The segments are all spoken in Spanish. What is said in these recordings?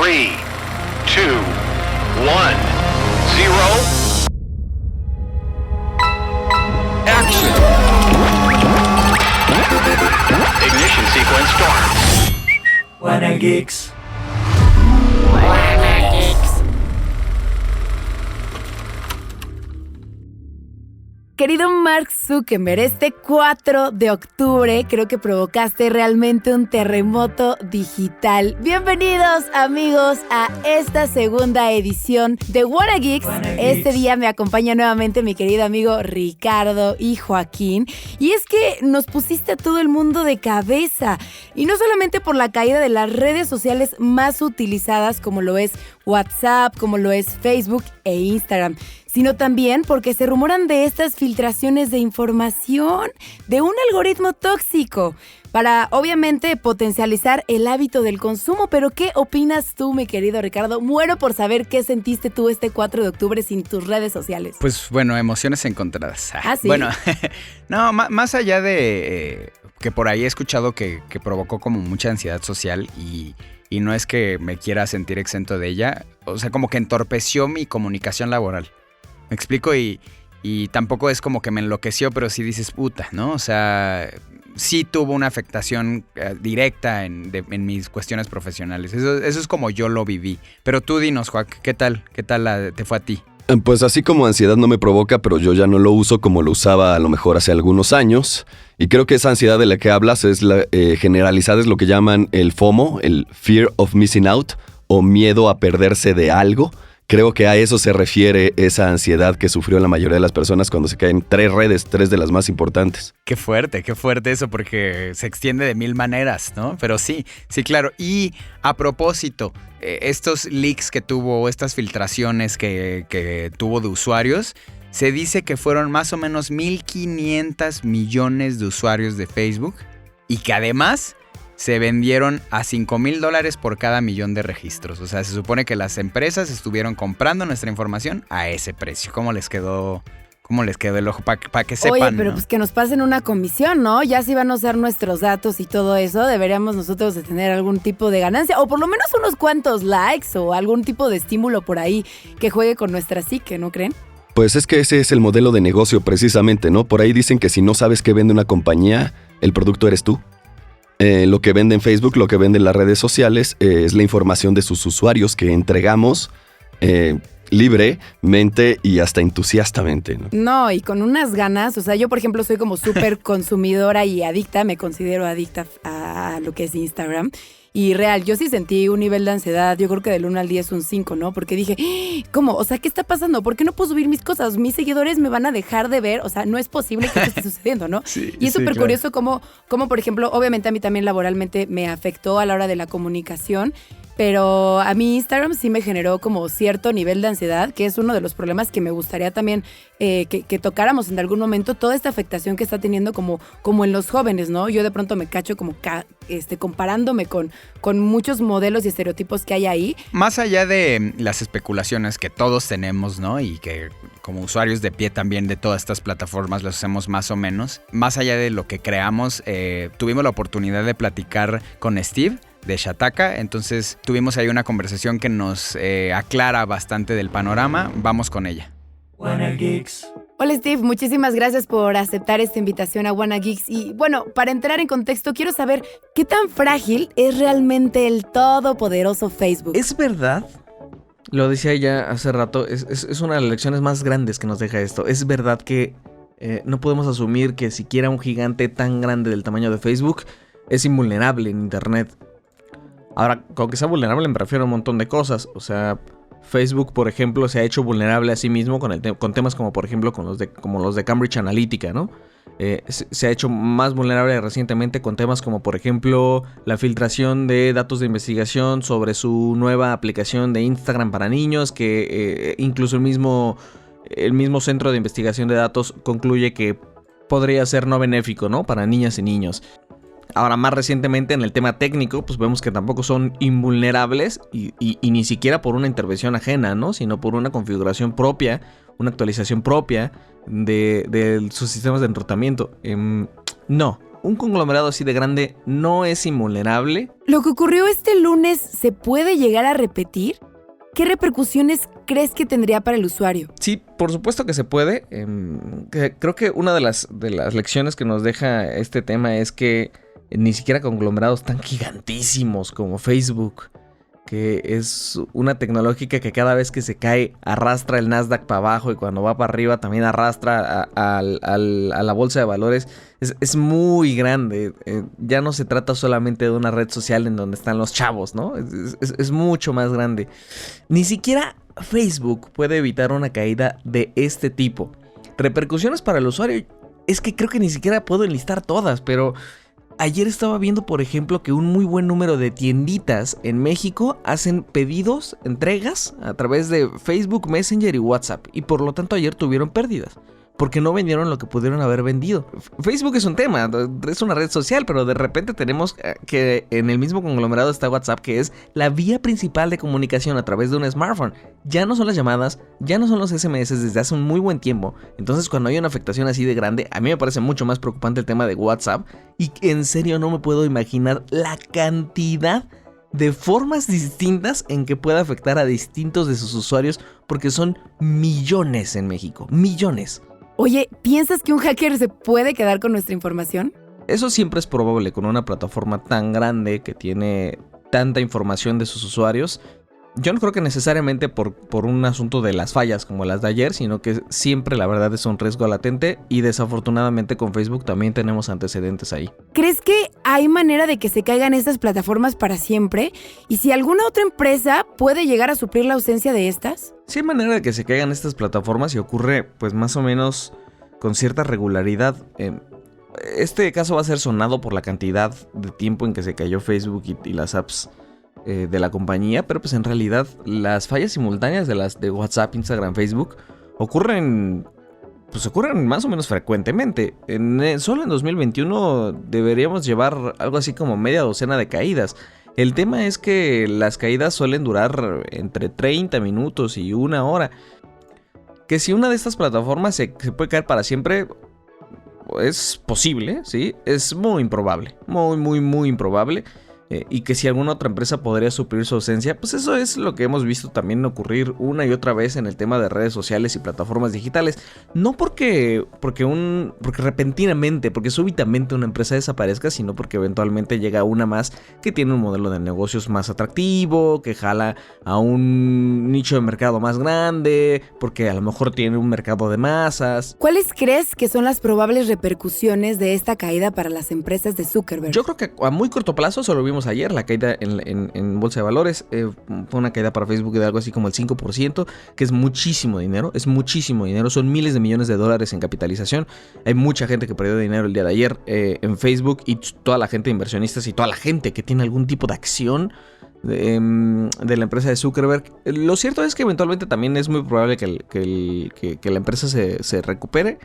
3, 2, 1, 0. Action. Ignition sequence start. Wanna Geeks. Querido Mark Zuckerberg, este 4 de octubre creo que provocaste realmente un terremoto digital. Bienvenidos, amigos, a esta segunda edición de Wanna Geeks. Este día me acompaña nuevamente mi querido amigo Ricardo y Joaquín. Y es que nos pusiste a todo el mundo de cabeza. Y no solamente por la caída de las redes sociales más utilizadas como lo es WhatsApp, como lo es Facebook e Instagram, sino también porque se rumoran de estas filtraciones de información de un algoritmo tóxico para, obviamente, potencializar el hábito del consumo. Pero, ¿qué opinas tú, mi querido Ricardo? Muero por saber qué sentiste tú este 4 de octubre sin tus redes sociales. Pues, bueno, emociones encontradas. ¿Ah, sí? Bueno, no, más allá de que por ahí he escuchado que provocó como mucha ansiedad social y no es que me quiera sentir exento de ella, o sea, como que entorpeció mi comunicación laboral. Me explico y tampoco es como que me enloqueció, pero sí dices puta, ¿no? O sea, sí tuvo una afectación directa en mis cuestiones profesionales. Eso es como yo lo viví. Pero tú dinos, Joaquín, ¿qué tal te fue a ti? Pues así como ansiedad no me provoca, pero yo ya no lo uso como lo usaba a lo mejor hace algunos años. Y creo que esa ansiedad de la que hablas es generalizada, es lo que llaman el FOMO, el Fear of Missing Out, o miedo a perderse de algo. Creo que a eso se refiere esa ansiedad que sufrió la mayoría de las personas cuando se caen 3 redes, 3 de las más importantes. Qué fuerte eso, porque se extiende de 1000 maneras, ¿no? Pero sí, claro. Y a propósito, estos leaks que tuvo, estas filtraciones que tuvo de usuarios, se dice que fueron más o menos 1,500 millones de usuarios de Facebook y que además se vendieron a $5,000 por cada millón de registros. O sea, se supone que las empresas estuvieron comprando nuestra información a ese precio. ¿Cómo les quedó el ojo? Para que sepan. Oye, pero ¿no? pues que nos pasen una comisión, ¿no? Ya si van a usar nuestros datos y todo eso, deberíamos nosotros de tener algún tipo de ganancia, o por lo menos unos cuantos likes o algún tipo de estímulo por ahí que juegue con nuestra psique, ¿no creen? Pues es que ese es el modelo de negocio precisamente, ¿no? Por ahí dicen que si no sabes qué vende una compañía, el producto eres tú. Lo que vende en Facebook, lo que vende en las redes sociales es la información de sus usuarios que entregamos libremente y hasta entusiastamente, ¿no? No, y con unas ganas. O sea, yo por ejemplo soy como súper consumidora y adicta, me considero adicta a lo que es Instagram. Y real, yo sí sentí un nivel de ansiedad, yo creo que del 1 al 10 un 5, ¿no? Porque dije, ¿cómo? O sea, ¿qué está pasando? ¿Por qué no puedo subir mis cosas? Mis seguidores me van a dejar de ver. O sea, no es posible que esto esté sucediendo, ¿no? Sí, y es súper claro. curioso cómo, por ejemplo, obviamente a mí también laboralmente me afectó a la hora de la comunicación. Pero a mí Instagram sí me generó como cierto nivel de ansiedad, que es uno de los problemas que me gustaría también que tocáramos en algún momento, toda esta afectación que está teniendo como en los jóvenes, ¿no? Yo de pronto me cacho como comparándome con muchos modelos y estereotipos que hay ahí. Más allá de las especulaciones que todos tenemos, ¿no? Y que como usuarios de pie también de todas estas plataformas las hacemos más o menos. Más allá de lo que creamos, tuvimos la oportunidad de platicar con Steve de Shataka, entonces tuvimos ahí una conversación que nos aclara bastante del panorama. Vamos con ella. Wanna Geeks. Hola Steve, muchísimas gracias por aceptar esta invitación a Wanna Geeks. Y bueno, para entrar en contexto, quiero saber qué tan frágil es realmente el todopoderoso Facebook. ¿Es verdad? Lo decía ya hace rato, es una de las lecciones más grandes que nos deja esto. Es verdad que no podemos asumir que siquiera un gigante tan grande del tamaño de Facebook es invulnerable en Internet. Ahora, con que sea vulnerable me refiero a un montón de cosas. O sea, Facebook, por ejemplo, se ha hecho vulnerable a sí mismo con temas como, por ejemplo, como los de Cambridge Analytica, ¿no? Se ha hecho más vulnerable recientemente con temas como, por ejemplo, la filtración de datos de investigación sobre su nueva aplicación de Instagram para niños, que incluso el mismo centro de investigación de datos concluye que podría ser no benéfico, ¿no? Para niñas y niños. Ahora, más recientemente en el tema técnico, pues vemos que tampoco son invulnerables y ni siquiera por una intervención ajena, ¿no? Sino por una configuración propia, una actualización propia de sus sistemas de enrutamiento. No, un conglomerado así de grande no es invulnerable. ¿Lo que ocurrió este lunes se puede llegar a repetir? ¿Qué repercusiones crees que tendría para el usuario? Sí, por supuesto que se puede. Creo que una de las lecciones que nos deja este tema es que ni siquiera conglomerados tan gigantísimos como Facebook, que es una tecnológica que cada vez que se cae arrastra el Nasdaq para abajo y cuando va para arriba también arrastra a la bolsa de valores, es muy grande. Ya no se trata solamente de una red social en donde están los chavos, ¿no? Es mucho más grande. Ni siquiera Facebook puede evitar una caída de este tipo. Repercusiones para el usuario, es que creo que ni siquiera puedo enlistar todas, pero ayer estaba viendo, por ejemplo, que un muy buen número de tienditas en México hacen pedidos, entregas a través de Facebook, Messenger y WhatsApp. Y por lo tanto ayer tuvieron pérdidas, porque no vendieron lo que pudieron haber vendido. Facebook es un tema, es una red social, pero de repente tenemos que en el mismo conglomerado está WhatsApp, que es la vía principal de comunicación a través de un smartphone. Ya no son las llamadas, ya no son los SMS desde hace un muy buen tiempo. Entonces cuando hay una afectación así de grande, a mí me parece mucho más preocupante el tema de WhatsApp. Y en serio no me puedo imaginar la cantidad de formas distintas en que pueda afectar a distintos de sus usuarios, porque son millones en México, millones. Oye, ¿piensas que un hacker se puede quedar con nuestra información? Eso siempre es probable con una plataforma tan grande que tiene tanta información de sus usuarios. Yo no creo que necesariamente por un asunto de las fallas como las de ayer, sino que siempre la verdad es un riesgo latente y desafortunadamente con Facebook también tenemos antecedentes ahí. ¿Crees que hay manera de que se caigan estas plataformas para siempre? ¿Y si alguna otra empresa puede llegar a suplir la ausencia de estas? Sí hay manera de que se caigan estas plataformas y ocurre pues más o menos con cierta regularidad. Este caso va a ser sonado por la cantidad de tiempo en que se cayó Facebook y las apps de la compañía, pero pues en realidad las fallas simultáneas de las de WhatsApp, Instagram, Facebook ocurren más o menos frecuentemente. Solo en 2021 deberíamos llevar algo así como media docena de caídas. El tema es que las caídas suelen durar entre 30 minutos y una hora. Que si una de estas plataformas se puede caer para siempre, es posible, ¿sí? Es muy improbable, muy improbable. Y que si alguna otra empresa podría suplir su ausencia, pues eso es lo que hemos visto también ocurrir una y otra vez en el tema de redes sociales y plataformas digitales. No porque repentinamente, porque súbitamente una empresa desaparezca, sino porque eventualmente llega una más que tiene un modelo de negocios más atractivo, que jala a un nicho de mercado más grande, porque a lo mejor tiene un mercado de masas. ¿Cuáles crees que son las probables repercusiones de esta caída para las empresas de Zuckerberg? Yo creo que a muy corto plazo, solo vimos ayer la caída en bolsa de valores, fue una caída para Facebook de algo así como el 5%, que es muchísimo dinero, son miles de millones de dólares en capitalización. Hay mucha gente que perdió dinero el día de ayer en Facebook, y toda la gente de inversionistas y toda la gente que tiene algún tipo de acción de la empresa de Zuckerberg. Lo cierto es que eventualmente también es muy probable que la empresa se recupere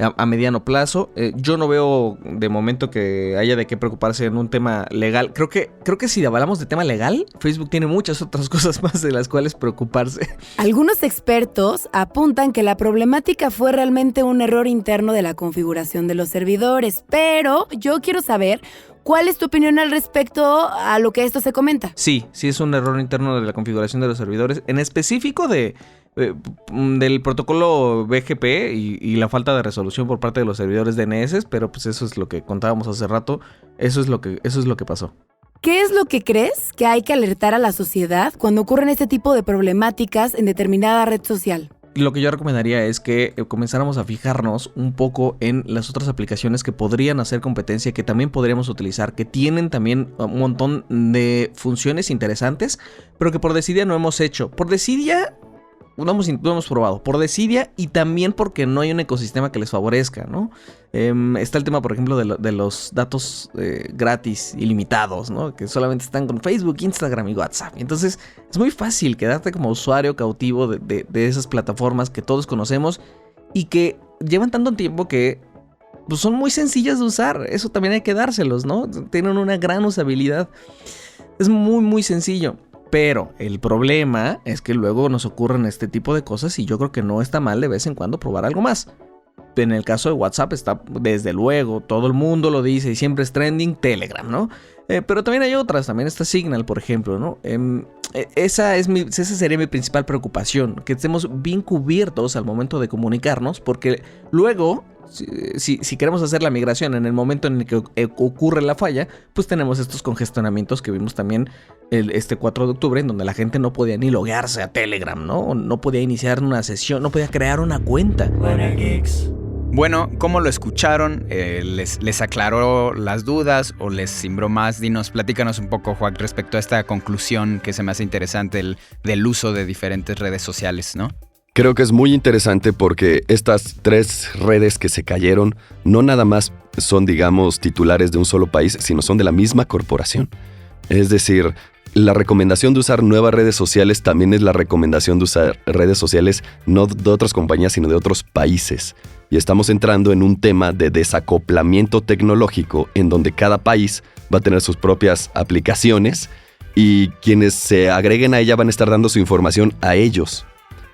a mediano plazo. Yo no veo de momento que haya de qué preocuparse en un tema legal. Creo que si hablamos de tema legal, Facebook tiene muchas otras cosas más de las cuales preocuparse. Algunos expertos apuntan que la problemática fue realmente un error interno de la configuración de los servidores, pero yo quiero saber ¿cuál es tu opinión al respecto a lo que esto se comenta? Sí es un error interno de la configuración de los servidores, en específico del protocolo BGP y la falta de resolución por parte de los servidores DNS, pero pues eso es lo que contábamos hace rato, eso es lo que pasó. ¿Qué es lo que crees que hay que alertar a la sociedad cuando ocurren este tipo de problemáticas en determinada red social? Lo que yo recomendaría es que comenzáramos a fijarnos un poco en las otras aplicaciones que podrían hacer competencia, que también podríamos utilizar, que tienen también un montón de funciones interesantes, pero que por desidia no hemos hecho. Por desidia no hemos probado, por desidia, y también porque no hay un ecosistema que les favorezca, ¿no? Está el tema, por ejemplo, de los datos gratis, ilimitados, ¿no? Que solamente están con Facebook, Instagram y WhatsApp. Entonces es muy fácil quedarte como usuario cautivo de esas plataformas que todos conocemos y que llevan tanto tiempo que pues, son muy sencillas de usar. Eso también hay que dárselos, ¿no? Tienen una gran usabilidad. Es muy sencillo. Pero el problema es que luego nos ocurren este tipo de cosas y yo creo que no está mal de vez en cuando probar algo más. En el caso de WhatsApp está, desde luego, todo el mundo lo dice y siempre es trending, Telegram, ¿no? Pero también hay otras, también está Signal, por ejemplo, ¿no? Esa sería mi principal preocupación, que estemos bien cubiertos al momento de comunicarnos, porque luego, si queremos hacer la migración en el momento en el que ocurre la falla, pues tenemos estos congestionamientos que vimos también este 4 de octubre, en donde la gente no podía ni loguearse a Telegram, ¿no? No podía iniciar una sesión, no podía crear una cuenta. Buena Geeks. Bueno, ¿cómo lo escucharon? ¿Les aclaró las dudas o les cimbró más? Platícanos un poco, Juan, respecto a esta conclusión que se me hace interesante del uso de diferentes redes sociales, ¿no? Creo que es muy interesante porque estas 3 redes que se cayeron no nada más son, digamos, titulares de un solo país, sino son de la misma corporación. Es decir, la recomendación de usar nuevas redes sociales también es la recomendación de usar redes sociales no de otras compañías, sino de otros países. Y estamos entrando en un tema de desacoplamiento tecnológico en donde cada país va a tener sus propias aplicaciones y quienes se agreguen a ella van a estar dando su información a ellos.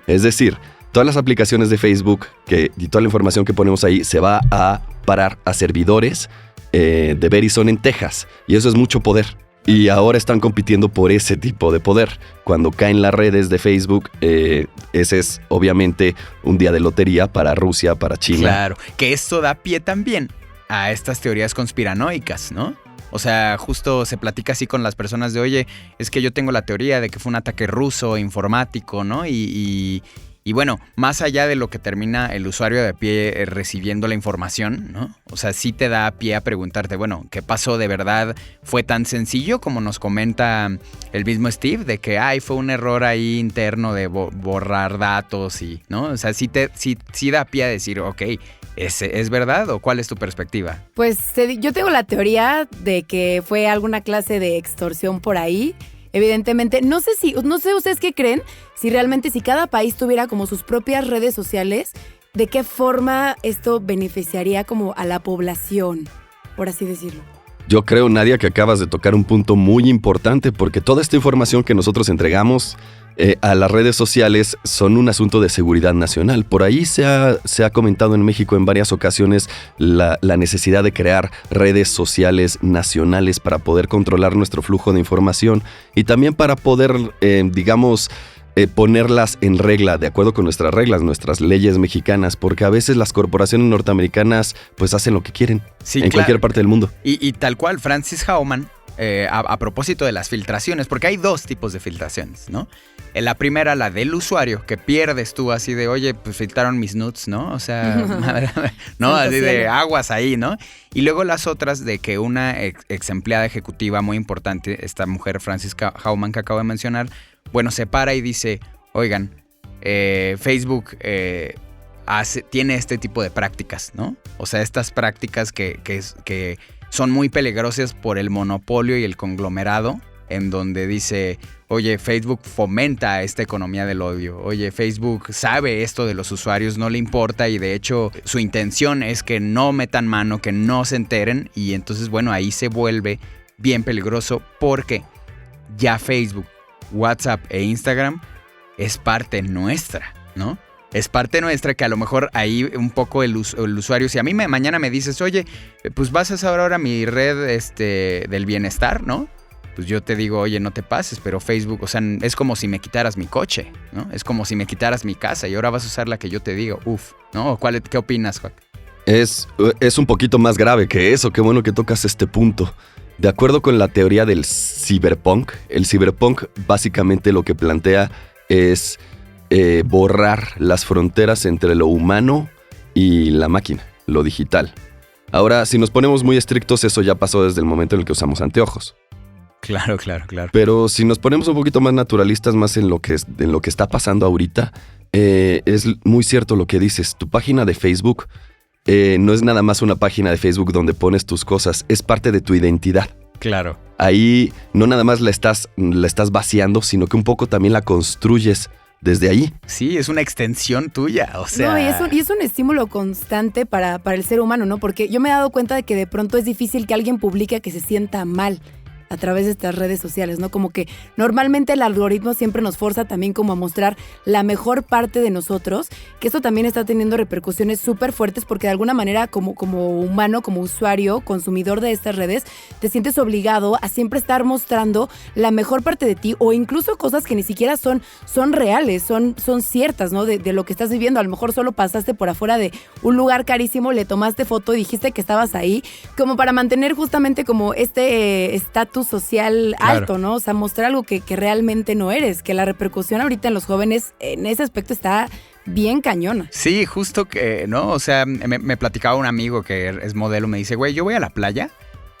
Es decir, todas las aplicaciones de Facebook y toda la información que ponemos ahí se va a parar a servidores de Verizon en Texas. Y eso es mucho poder. Y ahora están compitiendo por ese tipo de poder. Cuando caen las redes de Facebook, ese es obviamente un día de lotería para Rusia, para China. Claro, que esto da pie también a estas teorías conspiranoicas, ¿no? O sea, justo se platica así con las personas de, oye, es que yo tengo la teoría de que fue un ataque ruso, informático, ¿no? Y bueno, más allá de lo que termina el usuario de a pie recibiendo la información, ¿no? O sea, sí te da pie a preguntarte, bueno, ¿qué pasó de verdad? ¿Fue tan sencillo como nos comenta el mismo Steve? De que, fue un error ahí interno de borrar datos y, ¿no? O sea, sí da pie a decir, ok, ¿es verdad o cuál es tu perspectiva? Pues yo tengo la teoría de que fue alguna clase de extorsión por ahí. Evidentemente, no sé ustedes qué creen, si cada país tuviera como sus propias redes sociales, ¿de qué forma esto beneficiaría como a la población, por así decirlo? Yo creo, Nadia, que acabas de tocar un punto muy importante porque toda esta información que nosotros entregamos a las redes sociales son un asunto de seguridad nacional. Por ahí se ha comentado en México en varias ocasiones la necesidad de crear redes sociales nacionales para poder controlar nuestro flujo de información y también para poder, ponerlas en regla, de acuerdo con nuestras reglas, nuestras leyes mexicanas, porque a veces las corporaciones norteamericanas pues hacen lo que quieren cualquier parte del mundo. Y tal cual, Frances Haumann, a propósito de las filtraciones, porque hay 2 tipos de filtraciones, ¿no? La primera, la del usuario, que pierdes tú así de, oye, pues filtraron mis nudes, ¿no? O sea, ¿no? Así de aguas ahí, ¿no? Y luego las otras de que una ex empleada ejecutiva muy importante, esta mujer Frances Haumann que acabo de mencionar, bueno, se para y dice, oigan, Facebook tiene este tipo de prácticas, ¿no? O sea, estas prácticas que son muy peligrosas por el monopolio y el conglomerado, en donde dice, oye, Facebook fomenta esta economía del odio, oye, Facebook sabe esto de los usuarios, no le importa y de hecho su intención es que no metan mano, que no se enteren y entonces, bueno, ahí se vuelve bien peligroso porque ya Facebook, WhatsApp e Instagram es parte nuestra, ¿no? Es parte nuestra que a lo mejor ahí un poco el usuario, si a mí mañana me dices, oye, pues vas a saber ahora mi red del bienestar, ¿no? Pues yo te digo, oye, no te pases, pero Facebook, o sea, es como si me quitaras mi coche, ¿no? Es como si me quitaras mi casa y ahora vas a usar la que yo te digo, ¿no? ¿Qué opinas, Juan? Es un poquito más grave que eso, qué bueno que tocas este punto. De acuerdo con la teoría del cyberpunk, el cyberpunk básicamente lo que plantea es borrar las fronteras entre lo humano y la máquina, lo digital. Ahora, si nos ponemos muy estrictos, eso ya pasó desde el momento en el que usamos anteojos. Claro. Pero si nos ponemos un poquito más naturalistas, más en lo que está pasando ahorita, es muy cierto lo que dices. Tu página de Facebook no es nada más una página de Facebook donde pones tus cosas, es parte de tu identidad. Claro. Ahí no nada más la estás vaciando, sino que un poco también la construyes desde ahí. Sí, es una extensión tuya, o sea... No, y es un estímulo constante para el ser humano, ¿no? Porque yo me he dado cuenta de que de pronto es difícil que alguien publique que se sienta mal. a través de estas redes sociales, ¿no? Como que normalmente el algoritmo siempre nos forza también como a mostrar la mejor parte de nosotros, que esto también está teniendo repercusiones súper fuertes porque de alguna manera como humano, como usuario, consumidor de estas redes, te sientes obligado a siempre estar mostrando la mejor parte de ti o incluso cosas que ni siquiera son reales, son ciertas, ¿no? De lo que estás viviendo. A lo mejor solo pasaste por afuera de un lugar carísimo, le tomaste foto y dijiste que estabas ahí, como para mantener justamente como este estatus social alto, ¿no? O sea, mostrar algo que realmente no eres, que la repercusión ahorita en los jóvenes en ese aspecto está bien cañona. Sí, justo que, ¿no? O sea, me platicaba un amigo que es modelo, me dice, güey, yo voy a la playa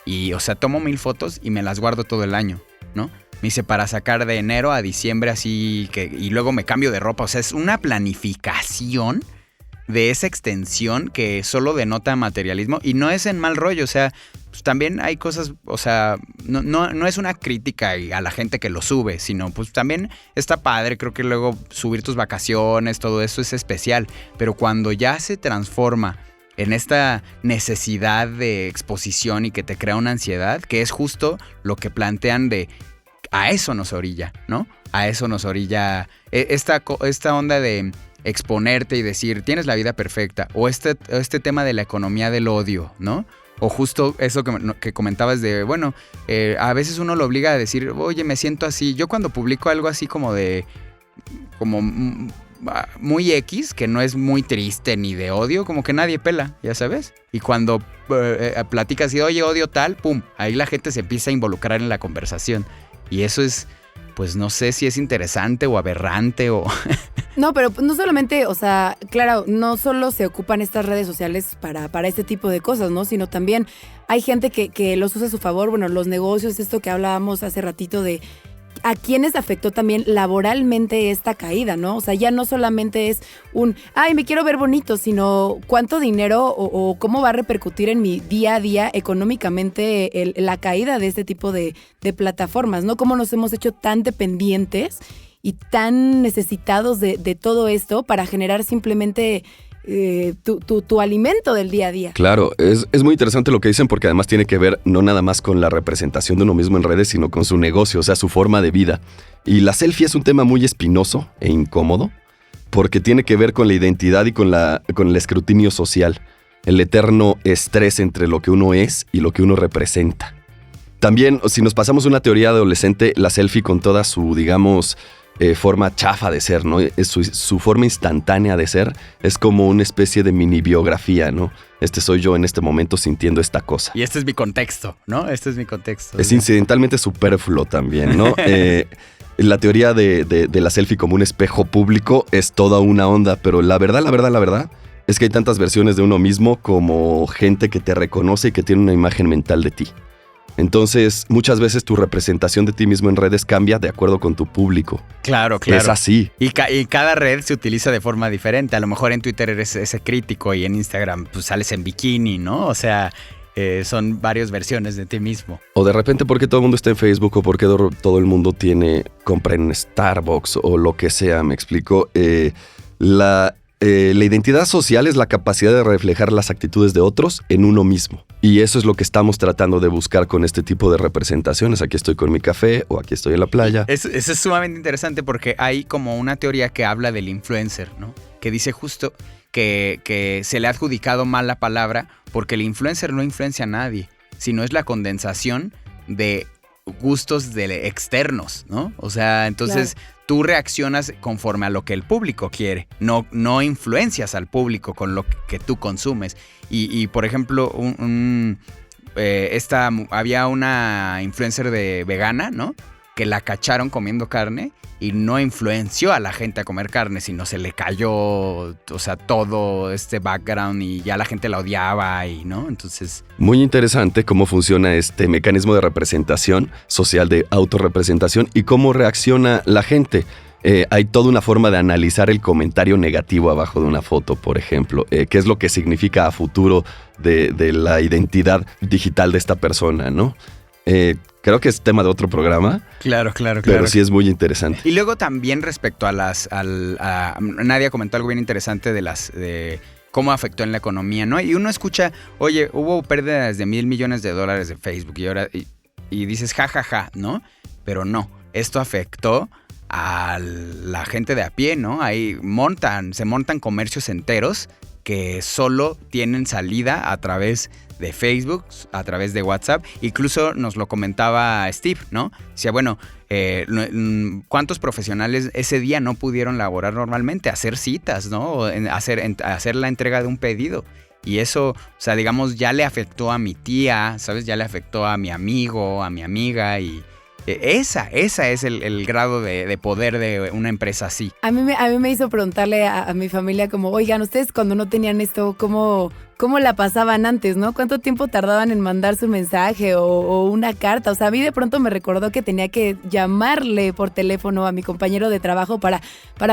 y, o sea, tomo 1000 fotos y me las guardo todo el año, ¿no? Me dice, para sacar de enero a diciembre así, y luego me cambio de ropa. O sea, es una planificación de esa extensión que solo denota materialismo y no es en mal rollo, o sea, pues también hay cosas, o sea, no es una crítica a la gente que lo sube, sino pues también está padre, creo que luego subir tus vacaciones, todo eso es especial, pero cuando ya se transforma en esta necesidad de exposición y que te crea una ansiedad, que es justo lo que plantean de a eso nos orilla, ¿no? A eso nos orilla esta onda de exponerte y decir, tienes la vida perfecta, o este tema de la economía del odio, ¿no? O justo eso que comentabas de, bueno, a veces uno lo obliga a decir, oye, me siento así. Yo cuando publico algo así como muy X, que no es muy triste ni de odio, como que nadie pela, ya sabes. Y cuando platicas y, oye, odio tal, pum, ahí la gente se empieza a involucrar en la conversación. Y eso es, pues no sé si es interesante o aberrante o... No, pero no solamente, o sea, claro, no solo se ocupan estas redes sociales para este tipo de cosas, ¿no? Sino también hay gente que los usa a su favor. Bueno, los negocios, esto que hablábamos hace ratito de a quienes afectó también laboralmente esta caída, ¿no? O sea, ya no solamente es ay, me quiero ver bonito, sino cuánto dinero o cómo va a repercutir en mi día a día económicamente la caída de este tipo de plataformas, ¿no? Cómo nos hemos hecho tan dependientes y tan necesitados de todo esto para generar simplemente tu alimento del día a día. Claro, es muy interesante lo que dicen porque además tiene que ver no nada más con la representación de uno mismo en redes, sino con su negocio, o sea, su forma de vida. Y la selfie es un tema muy espinoso e incómodo porque tiene que ver con la identidad y con el escrutinio social, el eterno estrés entre lo que uno es y lo que uno representa. También, si nos pasamos una teoría adolescente, la selfie con toda su, digamos, forma chafa de ser, ¿no? Su forma instantánea de ser es como una especie de mini biografía, ¿no? Soy yo en este momento sintiendo esta cosa. Y este es mi contexto, ¿no? Este es mi contexto. Es incidentalmente superfluo también, ¿no? La teoría de la selfie como un espejo público es toda una onda, pero la verdad es que hay tantas versiones de uno mismo como gente que te reconoce y que tiene una imagen mental de ti. Entonces, muchas veces tu representación de ti mismo en redes cambia de acuerdo con tu público. Claro. Es así. Y cada red se utiliza de forma diferente. A lo mejor en Twitter eres ese crítico y en Instagram pues sales en bikini, ¿no? O sea, son varias versiones de ti mismo. O de repente, ¿por qué todo el mundo está en Facebook? O ¿por qué todo el mundo compra en Starbucks? O lo que sea, me explico. La identidad social es la capacidad de reflejar las actitudes de otros en uno mismo. Y eso es lo que estamos tratando de buscar con este tipo de representaciones. Aquí estoy con mi café o aquí estoy en la playa. Eso es sumamente interesante porque hay como una teoría que habla del influencer, ¿no? Que dice justo que se le ha adjudicado mal la palabra porque el influencer no influencia a nadie, sino es la condensación de gustos externos, ¿no? O sea, entonces... Claro. Tú reaccionas conforme a lo que el público quiere, no influencias al público con lo que tú consumes. Y por ejemplo, había una influencer vegana, ¿no? Que la cacharon comiendo carne y no influenció a la gente a comer carne, sino se le cayó, o sea, todo este background y ya la gente la odiaba y, ¿no? Entonces... Muy interesante cómo funciona este mecanismo de representación social, de autorrepresentación y cómo reacciona la gente. Hay toda una forma de analizar el comentario negativo abajo de una foto, por ejemplo. ¿Qué es lo que significa a futuro de la identidad digital de esta persona, ¿no? Creo que es tema de otro programa. Claro. Pero sí es muy interesante. Y luego también respecto a Nadia comentó algo bien interesante de cómo afectó en la economía, ¿no? Y uno escucha, oye, hubo pérdidas de $1,000 millones de Facebook y ahora... y dices jajaja, ¿no? Pero no, esto afectó a la gente de a pie, ¿no? Ahí se montan comercios enteros que solo tienen salida a través de Facebook, a través de WhatsApp. Incluso nos lo comentaba Steve, ¿no? Decía, bueno, ¿cuántos profesionales ese día no pudieron laborar normalmente? Hacer citas, ¿no? O hacer la entrega de un pedido. Y eso, o sea, digamos, ya le afectó a mi tía, ¿sabes? Ya le afectó a mi amigo, a mi amiga y... Esa es el grado de poder de una empresa así. A mí me hizo preguntarle a mi familia como, oigan, ustedes cuando no tenían esto, ¿cómo la pasaban antes, no? ¿Cuánto tiempo tardaban en mandar su mensaje o una carta? O sea, a mí de pronto me recordó que tenía que llamarle por teléfono a mi compañero de trabajo para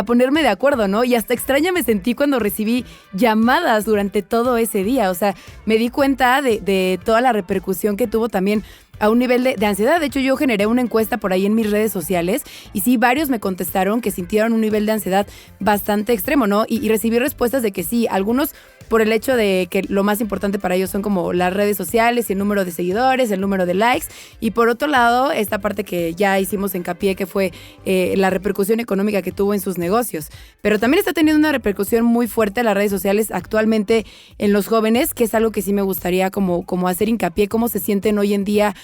ponerme de acuerdo, ¿no? Y hasta extraña me sentí cuando recibí llamadas durante todo ese día. O sea, me di cuenta de toda la repercusión que tuvo también a un nivel de ansiedad. De hecho, yo generé una encuesta por ahí en mis redes sociales y sí, varios me contestaron que sintieron un nivel de ansiedad bastante extremo, ¿no? Y recibí respuestas de que sí, algunos por el hecho de que lo más importante para ellos son como las redes sociales y el número de seguidores, el número de likes. Y por otro lado, esta parte que ya hicimos hincapié, que fue la repercusión económica que tuvo en sus negocios. Pero también está teniendo una repercusión muy fuerte en las redes sociales actualmente en los jóvenes, que es algo que sí me gustaría como hacer hincapié, cómo se sienten hoy en día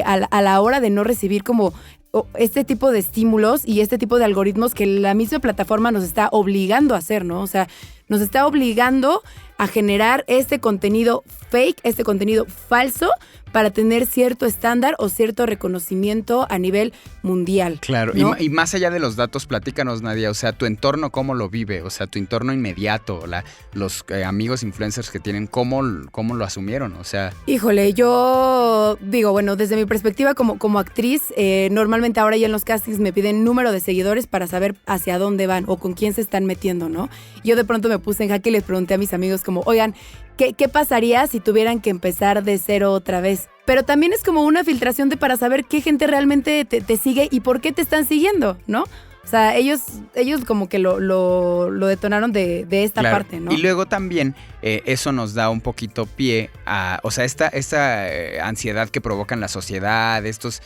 a la hora de no recibir como este tipo de estímulos y este tipo de algoritmos que la misma plataforma nos está obligando a hacer, ¿no? O sea, nos está obligando a generar este contenido fake, este contenido falso para tener cierto estándar o cierto reconocimiento a nivel mundial. Claro, ¿no? y más allá de los datos, platícanos, Nadia, o sea, tu entorno, ¿cómo lo vive? O sea, tu entorno inmediato, los amigos influencers que tienen, ¿cómo lo asumieron? O sea... Híjole, yo digo, bueno, desde mi perspectiva como actriz, normalmente ahora ya en los castings me piden número de seguidores para saber hacia dónde van o con quién se están metiendo, ¿no? Yo de pronto me puse en jaque y les pregunté a mis amigos como, oigan, ¿qué pasaría si tuvieran que empezar de cero otra vez? Pero también es como una filtración para saber qué gente realmente te sigue y por qué te están siguiendo, ¿no? O sea, ellos como que lo detonaron de esta parte, ¿no? Y luego también eso nos da un poquito pie a, o sea, esta ansiedad que provoca en la sociedad, estos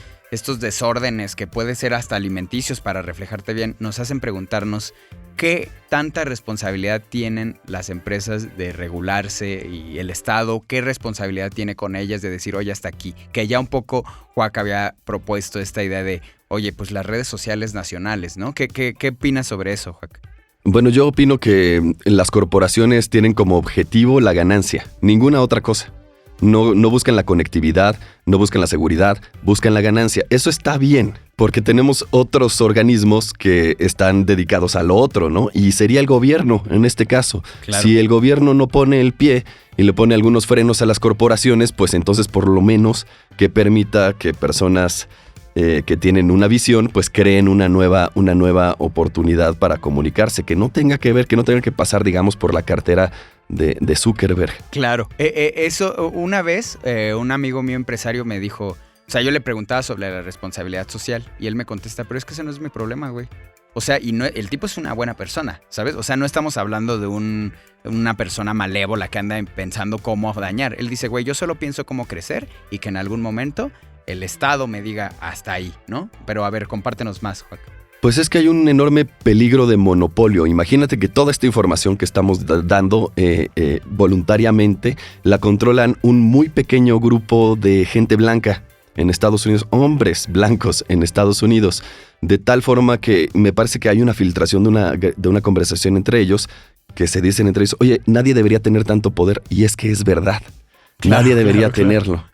desórdenes que pueden ser hasta alimenticios para reflejarte bien, nos hacen preguntarnos qué tanta responsabilidad tienen las empresas de regularse y el Estado, qué responsabilidad tiene con ellas de decir, oye, hasta aquí. Que ya un poco Juac había propuesto esta idea de, oye, pues las redes sociales nacionales, ¿no? ¿Qué opinas sobre eso, Juac? Bueno, yo opino que las corporaciones tienen como objetivo la ganancia, ninguna otra cosa. No buscan la conectividad, no buscan la seguridad, buscan la ganancia. Eso está bien, porque tenemos otros organismos que están dedicados a lo otro, ¿no? Y sería el gobierno, en este caso. Claro. Si el gobierno no pone el pie y le pone algunos frenos a las corporaciones, pues entonces por lo menos que permita que personas que tienen una visión, pues creen una nueva oportunidad para comunicarse, que no tenga que pasar, digamos, por la cartera de Zuckerberg. Claro, eso una vez un amigo mío empresario me dijo, o sea, yo le preguntaba sobre la responsabilidad social y él me contesta, pero es que ese no es mi problema, güey. O sea, y no, el tipo es una buena persona, ¿sabes? O sea, no estamos hablando de una persona malévola que anda pensando cómo dañar. Él dice, güey, yo solo pienso cómo crecer y que en algún momento el Estado me diga hasta ahí, ¿no? Pero a ver, compártenos más, Juan. Pues es que hay un enorme peligro de monopolio. Imagínate que toda esta información que estamos dando voluntariamente la controlan un muy pequeño grupo de gente blanca en Estados Unidos, hombres blancos en Estados Unidos, de tal forma que me parece que hay una filtración de una conversación entre ellos, que se dicen entre ellos, oye, nadie debería tener tanto poder, y es que es verdad. Claro, nadie debería claro. tenerlo.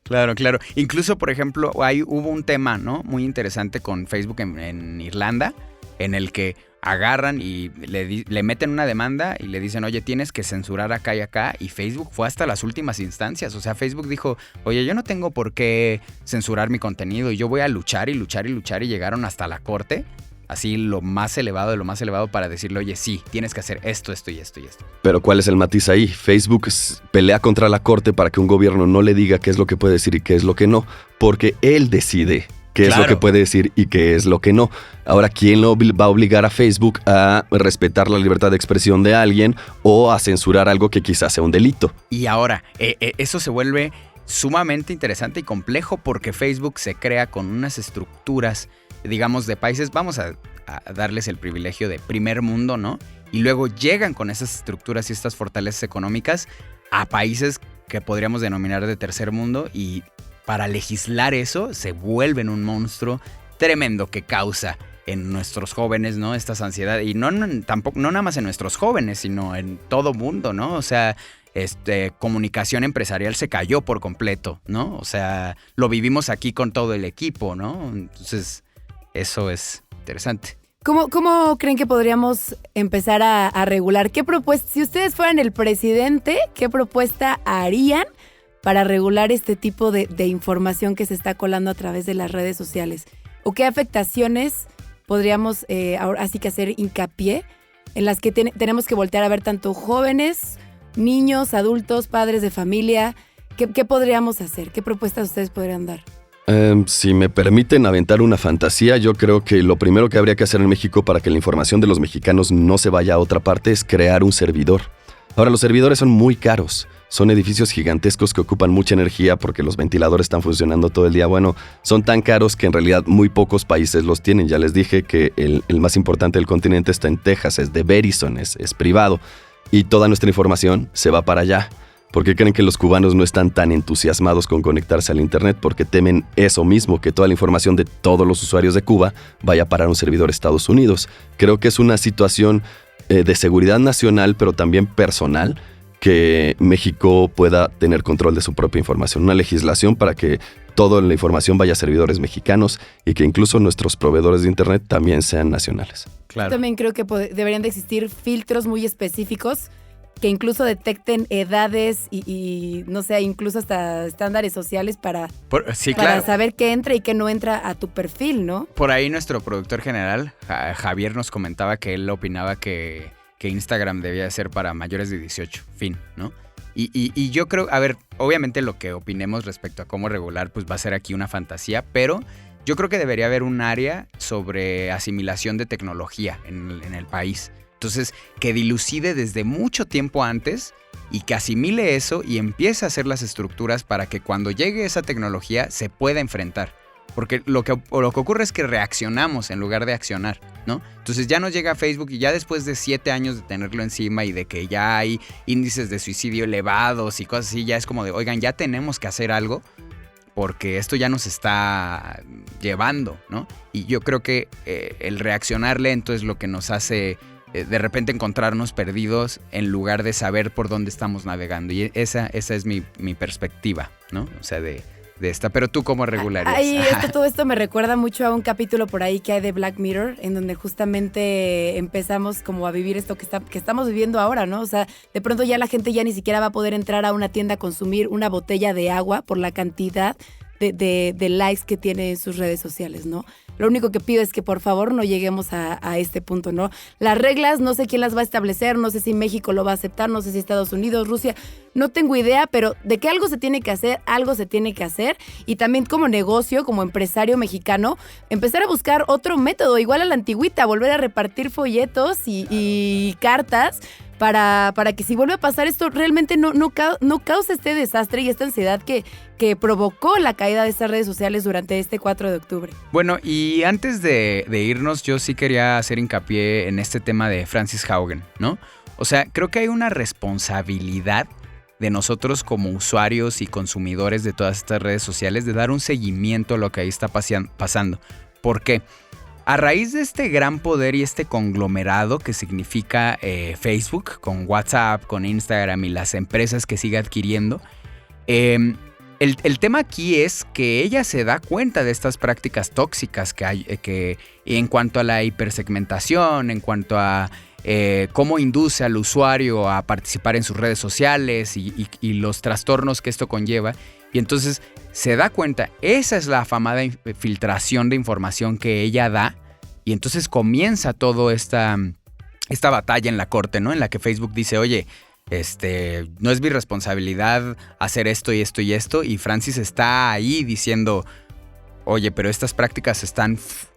Claro. Incluso, por ejemplo, hubo un tema, ¿no? Muy interesante con Facebook en Irlanda, en el que agarran y le meten una demanda y le dicen, oye, tienes que censurar acá y acá, y Facebook fue hasta las últimas instancias. O sea, Facebook dijo, oye, yo no tengo por qué censurar mi contenido y yo voy a luchar y llegaron hasta la corte. Así lo más elevado de lo más elevado para decirle, oye, sí, tienes que hacer esto y esto. Pero ¿cuál es el matiz ahí? Facebook pelea contra la corte para que un gobierno no le diga qué es lo que puede decir y qué es lo que no, porque él decide qué es lo que puede decir y qué es lo que no. Ahora, ¿quién lo va a obligar a Facebook a respetar la libertad de expresión de alguien o a censurar algo que quizás sea un delito? Y ahora, eso se vuelve sumamente interesante y complejo porque Facebook se crea con unas estructuras, digamos, de países, vamos a darles el privilegio de primer mundo, ¿no? Y luego llegan con esas estructuras y estas fortalezas económicas a países que podríamos denominar de tercer mundo, y para legislar eso se vuelven un monstruo tremendo que causa en nuestros jóvenes, ¿no? Estas ansiedades, y tampoco, no nada más en nuestros jóvenes, sino en todo mundo, ¿no? O sea, comunicación empresarial se cayó por completo, ¿no? O sea, lo vivimos aquí con todo el equipo, ¿no? Entonces, eso es interesante. ¿Cómo creen que podríamos empezar a regular? ¿Qué propuesta, si ustedes fueran el presidente, qué propuesta harían para regular este tipo de información que se está colando a través de las redes sociales? ¿O qué afectaciones podríamos ahora sí que hacer hincapié en las que tenemos que voltear a ver tanto jóvenes, niños, adultos, padres de familia? ¿Qué podríamos hacer? ¿Qué propuestas ustedes podrían dar? Si me permiten aventar una fantasía, yo creo que lo primero que habría que hacer en México para que la información de los mexicanos no se vaya a otra parte es crear un servidor. Ahora, los servidores son muy caros. Son edificios gigantescos que ocupan mucha energía porque los ventiladores están funcionando todo el día. Bueno, son tan caros que en realidad muy pocos países los tienen. Ya les dije que el más importante del continente está en Texas, es de Verizon, es privado. Y toda nuestra información se va para allá. ¿Por qué creen que los cubanos no están tan entusiasmados con conectarse al internet? Porque temen eso mismo, que toda la información de todos los usuarios de Cuba vaya a parar a un servidor de Estados Unidos. Creo que es una situación de seguridad nacional, pero también personal, que México pueda tener control de su propia información. Una legislación para que toda la información vaya a servidores mexicanos y que incluso nuestros proveedores de internet también sean nacionales. Claro. Yo también creo que deberían de existir filtros muy específicos que incluso detecten edades y no sé, incluso hasta estándares sociales para saber qué entra y qué no entra a tu perfil, ¿no? Por ahí nuestro productor general, Javier, nos comentaba que él opinaba que Instagram debía ser para mayores de 18, fin, ¿no? Y yo creo, a ver, obviamente lo que opinemos respecto a cómo regular, pues va a ser aquí una fantasía, pero yo creo que debería haber un área sobre asimilación de tecnología en el país. Entonces, que dilucide desde mucho tiempo antes y que asimile eso y empiece a hacer las estructuras para que cuando llegue esa tecnología se pueda enfrentar. Porque lo que ocurre es que reaccionamos en lugar de accionar, ¿no? Entonces ya nos llega Facebook y ya después de 7 años de tenerlo encima y de que ya hay índices de suicidio elevados y cosas así, ya es como de, oigan, ya tenemos que hacer algo porque esto ya nos está llevando, ¿no? Y yo creo que el reaccionar lento es lo que nos hace de repente encontrarnos perdidos en lugar de saber por dónde estamos navegando. Y esa es mi perspectiva, ¿no? O sea, de esta. Pero tú, ¿cómo regularías? Ay, todo esto me recuerda mucho a un capítulo por ahí que hay de Black Mirror, en donde justamente empezamos como a vivir esto que estamos viviendo ahora, ¿no? O sea, de pronto ya la gente ya ni siquiera va a poder entrar a una tienda a consumir una botella de agua por la cantidad de likes que tiene en sus redes sociales, ¿no? Lo único que pido es que por favor no lleguemos a este punto, ¿no? Las reglas, no sé quién las va a establecer, no sé si México lo va a aceptar, no sé si Estados Unidos, Rusia, no tengo idea, pero de que algo se tiene que hacer, algo se tiene que hacer. Y también como negocio, como empresario mexicano, empezar a buscar otro método, igual a la antigüita, volver a repartir folletos y cartas, para que si vuelve a pasar esto realmente no cause este desastre y esta ansiedad que provocó la caída de estas redes sociales durante este 4 de octubre. Bueno, y antes de irnos, yo sí quería hacer hincapié en este tema de Frances Haugen, ¿no? O sea, creo que hay una responsabilidad de nosotros como usuarios y consumidores de todas estas redes sociales de dar un seguimiento a lo que ahí está pasando. ¿Por qué? A raíz de este gran poder y este conglomerado que significa Facebook, con WhatsApp, con Instagram y las empresas que sigue adquiriendo, el tema aquí es que ella se da cuenta de estas prácticas tóxicas que hay, que en cuanto a la hipersegmentación, en cuanto a cómo induce al usuario a participar en sus redes sociales y los trastornos que esto conlleva. Y entonces se da cuenta, esa es la afamada filtración de información que ella da, y entonces comienza toda esta batalla en la corte, ¿no? En la que Facebook dice, oye, no es mi responsabilidad hacer esto y esto y esto, y Frances está ahí diciendo, oye, pero estas prácticas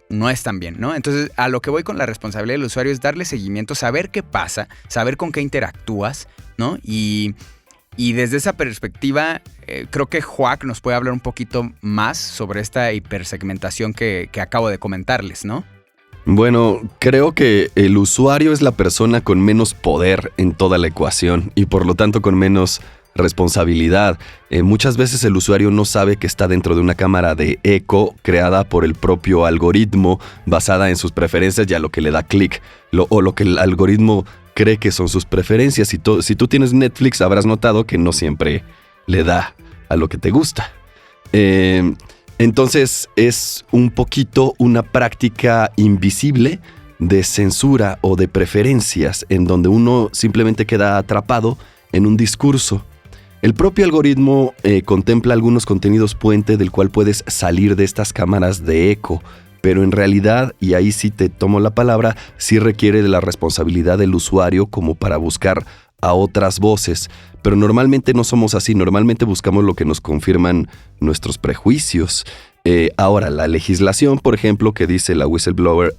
no están bien, ¿no? Entonces, a lo que voy con la responsabilidad del usuario es darle seguimiento, saber qué pasa, saber con qué interactúas, ¿no? Y Y desde esa perspectiva, creo que Juac nos puede hablar un poquito más sobre esta hipersegmentación que acabo de comentarles, ¿no? Bueno, creo que el usuario es la persona con menos poder en toda la ecuación y por lo tanto con menos responsabilidad. Muchas veces el usuario no sabe que está dentro de una cámara de eco creada por el propio algoritmo basada en sus preferencias y a lo que le da clic, o lo que el algoritmo cree que son sus preferencias. Si tú tienes Netflix, habrás notado que no siempre le da a lo que te gusta. Entonces es un poquito una práctica invisible de censura o de preferencias en donde uno simplemente queda atrapado en un discurso. El propio algoritmo contempla algunos contenidos puente del cual puedes salir de estas cámaras de eco, pero en realidad, y ahí sí te tomo la palabra, sí requiere de la responsabilidad del usuario como para buscar a otras voces. Pero normalmente no somos así, normalmente buscamos lo que nos confirman nuestros prejuicios. Ahora, la legislación, por ejemplo, que dice la whistleblower,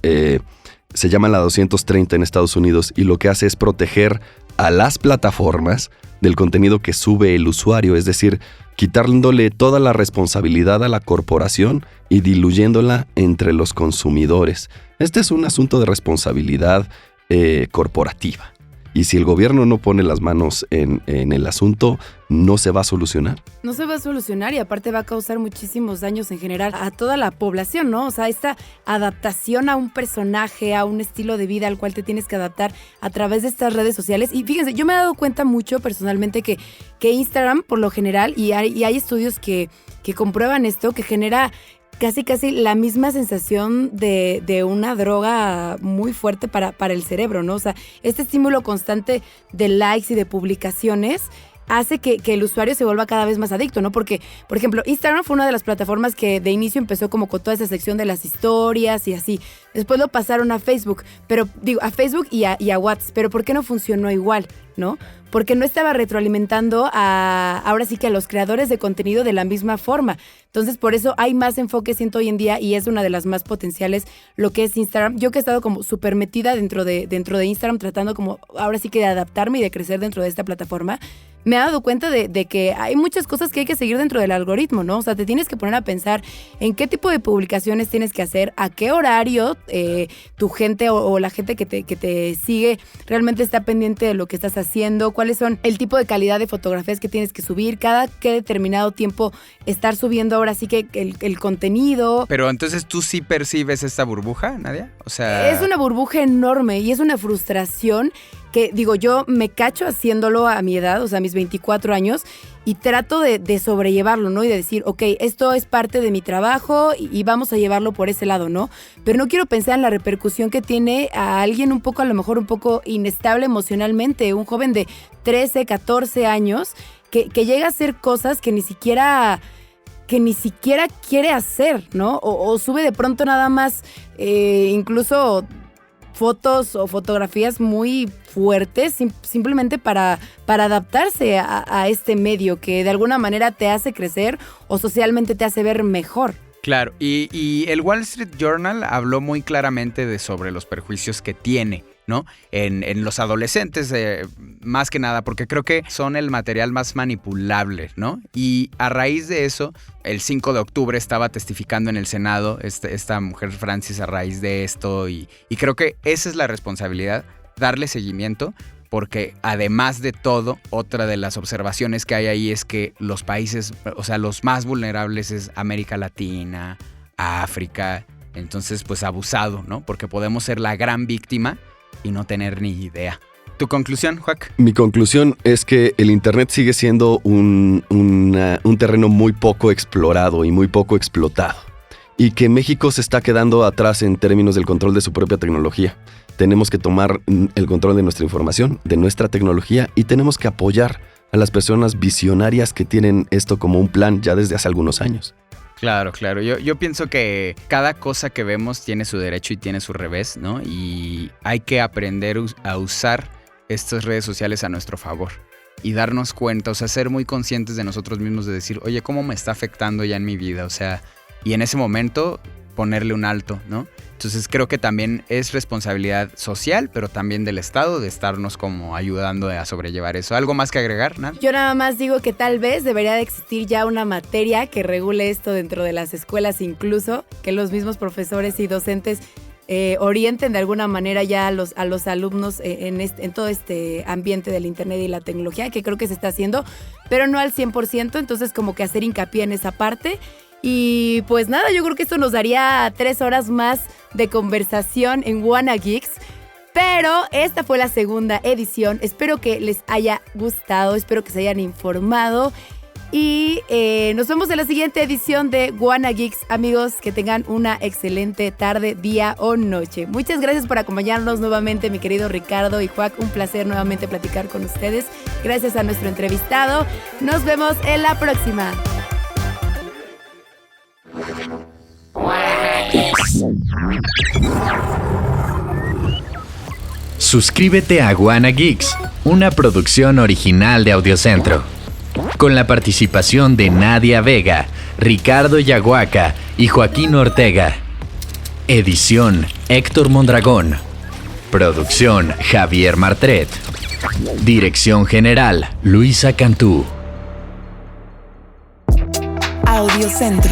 se llama la 230 en Estados Unidos y lo que hace es proteger a las plataformas del contenido que sube el usuario, es decir, quitándole toda la responsabilidad a la corporación y diluyéndola entre los consumidores. Este es un asunto de responsabilidad corporativa. Y si el gobierno no pone las manos en el asunto, no se va a solucionar. No se va a solucionar y aparte va a causar muchísimos daños en general a toda la población, ¿no? O sea, esta adaptación a un personaje, a un estilo de vida al cual te tienes que adaptar a través de estas redes sociales. Y fíjense, yo me he dado cuenta mucho personalmente que Instagram, por lo general, y hay estudios que comprueban esto, que genera casi la misma sensación de una droga muy fuerte para el cerebro, ¿no? O sea, este estímulo constante de likes y de publicaciones hace que el usuario se vuelva cada vez más adicto, ¿no? Porque, por ejemplo, Instagram fue una de las plataformas que de inicio empezó como con toda esa sección de las historias y así. Después lo pasaron a Facebook, a Facebook y a WhatsApp, pero ¿por qué no funcionó igual, no? Porque no estaba retroalimentando ahora sí que a los creadores de contenido de la misma forma. Entonces, por eso hay más enfoque, siento, hoy en día, y es una de las más potenciales lo que es Instagram. Yo que he estado como súper metida dentro de Instagram, tratando como ahora sí que de adaptarme y de crecer dentro de esta plataforma, me he dado cuenta de que hay muchas cosas que hay que seguir dentro del algoritmo, ¿no? O sea, te tienes que poner a pensar en qué tipo de publicaciones tienes que hacer, a qué horario tu gente o la gente que te sigue realmente está pendiente de lo que estás haciendo, cuáles son el tipo de calidad de fotografías que tienes que subir, cada qué determinado tiempo estar subiendo ahora sí que el contenido. Pero entonces tú sí percibes esta burbuja, Nadia? O sea, es una burbuja enorme y es una frustración que, digo, yo me cacho haciéndolo a mi edad, o sea, a mis 24 años, y trato de sobrellevarlo, ¿no? Y de decir, ok, esto es parte de mi trabajo y vamos a llevarlo por ese lado, ¿no? Pero no quiero pensar en la repercusión que tiene a alguien a lo mejor un poco inestable emocionalmente, un joven de 13, 14 años, que llega a hacer cosas que ni siquiera quiere hacer, ¿no? O sube de pronto nada más, incluso fotos o fotografías muy fuertes simplemente para adaptarse a este medio que de alguna manera te hace crecer o socialmente te hace ver mejor. Claro, y el Wall Street Journal habló muy claramente sobre los perjuicios que tiene, ¿no? En los adolescentes, más que nada, porque creo que son el material más manipulable, ¿no? Y a raíz de eso, el 5 de octubre estaba testificando en el Senado esta mujer Francis a raíz de esto y creo que esa es la responsabilidad, darle seguimiento, porque además de todo, otra de las observaciones que hay ahí es que los países, o sea, los más vulnerables es América Latina, África, entonces pues abusado, ¿no? Porque podemos ser la gran víctima y no tener ni idea. ¿Tu conclusión, Juac? Mi conclusión es que el Internet sigue siendo un terreno muy poco explorado y muy poco explotado. Y que México se está quedando atrás en términos del control de su propia tecnología. Tenemos que tomar el control de nuestra información, de nuestra tecnología, y tenemos que apoyar a las personas visionarias que tienen esto como un plan ya desde hace algunos años. Claro. Yo pienso que cada cosa que vemos tiene su derecho y tiene su revés, ¿no? Y hay que aprender a usar estas redes sociales a nuestro favor y darnos cuenta, o sea, ser muy conscientes de nosotros mismos, de decir, oye, ¿cómo me está afectando ya en mi vida? O sea, y en ese momento ponerle un alto, ¿no? Entonces creo que también es responsabilidad social, pero también del Estado de estarnos como ayudando a sobrellevar eso. ¿Algo más que agregar, Nan? Yo nada más digo que tal vez debería de existir ya una materia que regule esto dentro de las escuelas, incluso que los mismos profesores y docentes orienten de alguna manera ya a los alumnos en todo este ambiente del internet y la tecnología, que creo que se está haciendo, pero no al 100%, entonces como que hacer hincapié en esa parte. Y pues nada, yo creo que esto nos daría 3 horas más de conversación en Wanna Geeks. Pero esta fue la segunda edición. Espero que les haya gustado, espero que se hayan informado. Y nos vemos en la siguiente edición de Wanna Geeks. Amigos, que tengan una excelente tarde, día o noche. Muchas gracias por acompañarnos nuevamente, mi querido Ricardo y Juac. Un placer nuevamente platicar con ustedes. Gracias a nuestro entrevistado. Nos vemos en la próxima. Suscríbete a Wanna Geeks, una producción original de Audiocentro, con la participación de Nadia Vega, Ricardo Yaguaca y Joaquín Ortega. Edición Héctor Mondragón. Producción Javier Martret. Dirección general Luisa Cantú. Audiocentro.